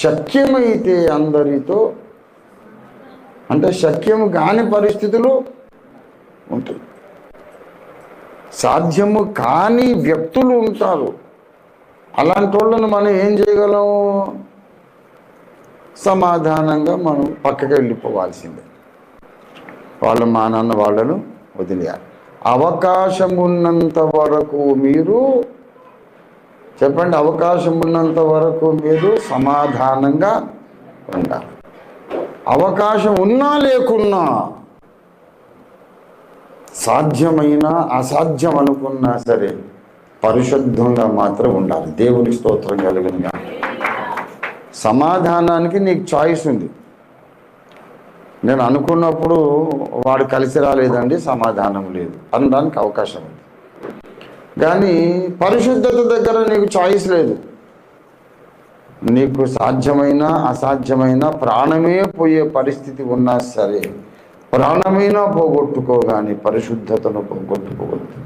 శక్యమైతే అందరితో, అంటే శక్యము కాని పరిస్థితులు ఉంటాయి, సాధ్యము కాని వ్యక్తులు ఉంటారు. అలాంటి వాళ్ళను మనం ఏం చేయగలము? సమాధానంగా మనం పక్కకి వెళ్ళిపోవాల్సిందే. వాళ్ళు మా నాన్న వాళ్ళను వదిలేయాలి. అవకాశం ఉన్నంత వరకు మీరు చెప్పండి, అవకాశం ఉన్నంత వరకు మీరు సమాధానంగా ఉండాలి. అవకాశం ఉన్నా లేకున్నా, సాధ్యమైన అసాధ్యం అనుకున్నా సరే పరిశుద్ధంగా మాత్రం ఉండాలి. దేవుని స్తోత్రం కలిగిన. సమాధానానికి నీకు చాయిస్ ఉంది. నేను అనుకున్నప్పుడు వాడు కలిసి రాలేదండి, సమాధానం లేదు అనడానికి అవకాశం ఉంది. కానీ పరిశుద్ధత దగ్గర నీకు చాయిస్ లేదు. నీకు సాధ్యమైన అసాధ్యమైన ప్రాణమే పోయే పరిస్థితి ఉన్నా సరే ప్రాణమైనా పోగొట్టుకో, కానీ పరిశుద్ధతను పోగొట్టుకోవద్దు.